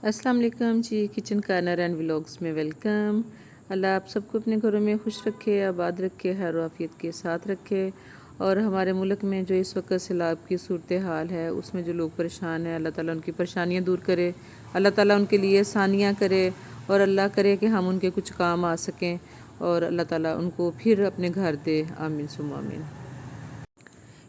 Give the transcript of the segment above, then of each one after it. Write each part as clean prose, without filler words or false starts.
अस्सलाम वालेकुम जी। Kitchen corner and vlogs में वेलकम। अल्लाह आप सबको अपने घरों में खुश रखे, आबाद रखे, खैर आफियत के साथ रखे। और हमारे मुल्क में जो इस वक्त सैलाब की सूरत हाल है उसमें जो लोग परेशान हैं, अल्लाह ताला उनकी परेशानियां दूर करे, अल्लाह ताला उनके लिए आसानियां करे और अल्लाह करे कि हम उनके कुछ काम आ सकें और अल्लाह ताला उनको फिर अपने घर दे। आमीन सुम्मा आमीन।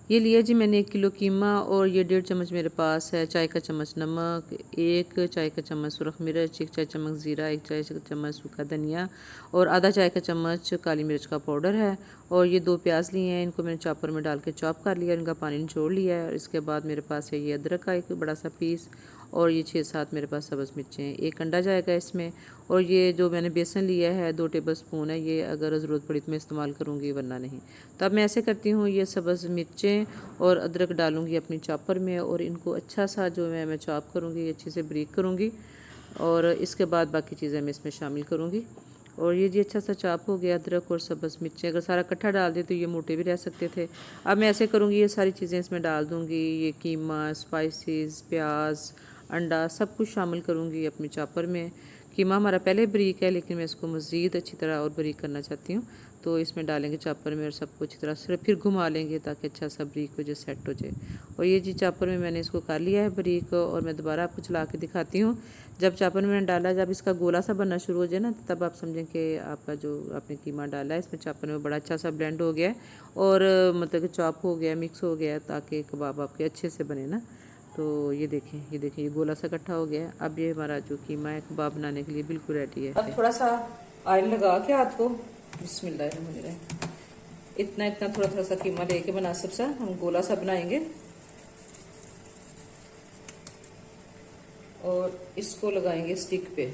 ये लिया जी मैंने 1 किलो कीमा और ये 1.5 चम्मच मेरे पास है चाय का चम्मच नमक, 1 चाय का चम्मच सुरख मिर्च, 1 चाय चम्मच ज़ीरा, 1 चाय चम्मच सूखा धनिया और आधा चाय का चम्मच काली मिर्च का पाउडर है। और ये 2 प्याज लिए हैं, इनको मैंने चॉपर में डाल के चॉप कर लिया, इनका पानी निचोड़ लिया है। और इसके बाद मेरे पास है ये अदरक का एक बड़ा सा पीस और ये 6-7 मेरे पास सब्ज़ मिर्चें हैं, 1 अंडा जाएगा इसमें। और ये जो मैंने बेसन लिया है 2 टेबल स्पून है, ये अगर ज़रूरत पड़ी तो मैं इस्तेमाल करूँगी वरना नहीं। तो अब मैं ऐसे करती हूँ, ये सब्ज़ मिर्चें और अदरक डालूँगी अपनी चॉपर में और इनको अच्छा सा जो मैं चॉप करूँगी, अच्छे से ब्रीक करूँगी और इसके बाद बाकी चीज़ें मैं इसमें शामिल करूँगी। और ये जी अच्छा सा चॉप हो गया अदरक और सब्ज़ मिर्चें। अगर सारा इकट्ठा डाल दे तो ये मोटे भी रह सकते थे। अब मैं ऐसे करूँगी, ये सारी चीज़ें इसमें डाल दूँगी, ये कीमा, स्पाइसेस, प्याज, अंडा सब कुछ शामिल करूँगी अपनी चॉपर में। कीमा हमारा पहले बारीक है लेकिन मैं इसको मज़ीद अच्छी तरह और बारीक करना चाहती हूँ, तो इसमें डालेंगे चॉपर में और सबको अच्छी तरह से फिर घुमा लेंगे ताकि अच्छा सा बारीक हो जाए, सेट हो जाए। और ये जी चॉपर में मैंने इसको कर लिया है बारीक और मैं दोबारा आपको चला के दिखाती हूँ। जब चॉपर में मैंने डाला, जब इसका गोला सा बनना शुरू हो जाए ना, तब आप समझें कि आपका जो आपने कीमा डाला है इसमें चॉपर में बड़ा अच्छा सा ब्लेंड हो गया है और मतलब कि चॉप हो गया, मिक्स हो गया, ताकि कबाब आपके अच्छे से बने ना। तो ये देखें, ये गोला सा इकट्ठा हो गया है। अब ये हमारा जो कीमा है कबाब बनाने के लिए बिल्कुल रेडी है। अब थोड़ा सा ऑयल लगा के हाथ को, बिस्मिल्लाहिर्रहमानिर्रहीम, इतना इतना थोड़ा थोड़ा सा कीमा लेके मुनासिब सा हम गोला सा बनाएंगे और इसको लगाएंगे स्टिक पे।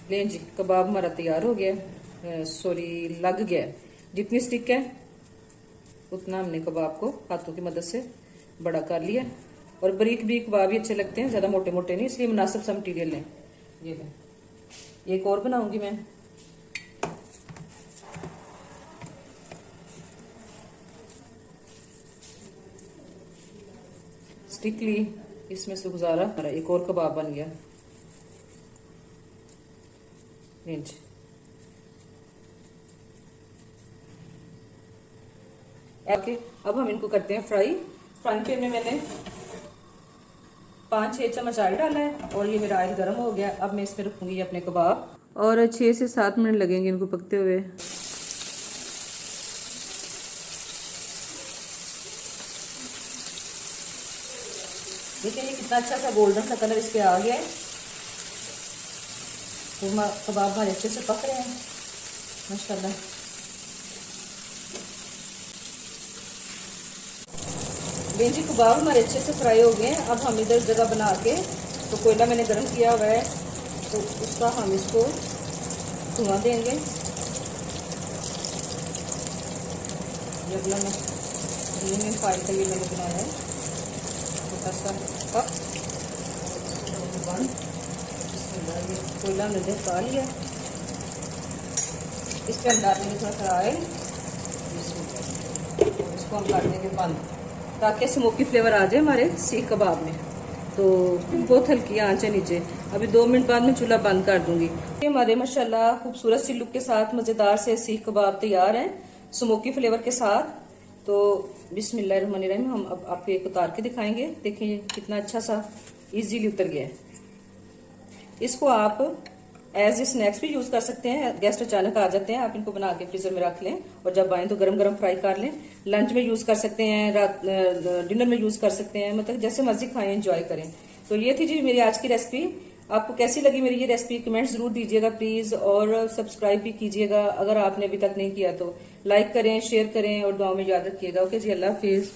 लें जी, कबाब हमारा तैयार हो गया, सॉरी लग गया। जितनी स्टिक है उतना हमने कबाब को हाथों की मदद से बड़ा कर लिया। और बारीक बारीक कबाब ही अच्छे लगते हैं, ज्यादा मोटे मोटे नहीं, इसलिए मुनासिब सा मटीरियल लें। ये लें, एक और बनाऊंगी मैं। स्टिक ली, इसमें से गुजारा, हमारा एक और कबाब बन गया। ओके, अब हम इनको करते हैं फ्राई। फ्राई पैन में मैंने 5-6 चम्मच ऑयल डाला है और ये मेरा ऑयल गर्म हो गया। अब मैं इसमें रखूंगी अपने कबाब और 6 से 7 मिनट लगेंगे इनको पकते हुए। देखिए ये कितना अच्छा सा गोल्डन सा कलर इस पे आ गया है। कबाब हमारे अच्छे से पक रहे हैं माशाल्लाह। बेंजी कबाब हमारे अच्छे से फ्राई हो गए हैं। अब हम इधर जगह बना के, तो कोयला मैंने गर्म किया हुआ है तो उसका हम इसको धुआं देंगे। ये अपना एल्यूमिनियम फॉइल का ये मैंने बनाया है छोटा सा कप बंद। कोयला मैंने हटा लिया, इस पर हम डालेंगे थोड़ा सा ऑयल, इसको हम कर देंगे बंद ताकि स्मोकी फ्लेवर आ जाए हमारे सीख कबाब में। तो बहुत हल्की आंच है नीचे। अभी 2 मिनट बाद मैं चूल्हा बंद कर दूंगी। ये हमारे माशाल्लाह खूबसूरत सी लुक के साथ मजेदार से सीख कबाब तैयार हैं स्मोकी फ्लेवर के साथ। तो बिस्मिल्लाहिर्रहमानिर्रहीम, हम अब आपको एक उतार के दिखाएंगे। देखिए कितना अच्छा सा इजीली उतर गया है। इसको आप एज ए स्नैक्स भी यूज कर सकते हैं। गेस्ट अचानक आ जाते हैं, आप इनको बना के फ्रीजर में रख लें और जब आए तो गरम गरम फ्राई कर लें। लंच में यूज कर सकते हैं, रात डिनर में यूज कर सकते हैं, मतलब जैसे मर्जी खाएं, एंजॉय करें। तो ये थी जी मेरी आज की रेसिपी। आपको कैसी लगी मेरी ये रेसिपी, कमेंट जरूर दीजिएगा प्लीज, और सब्सक्राइब भी कीजिएगा अगर आपने अभी तक नहीं किया तो। लाइक करें, शेयर करें और दुआ में याद रखिएगा। ओके जी, अल्लाह हाफिज।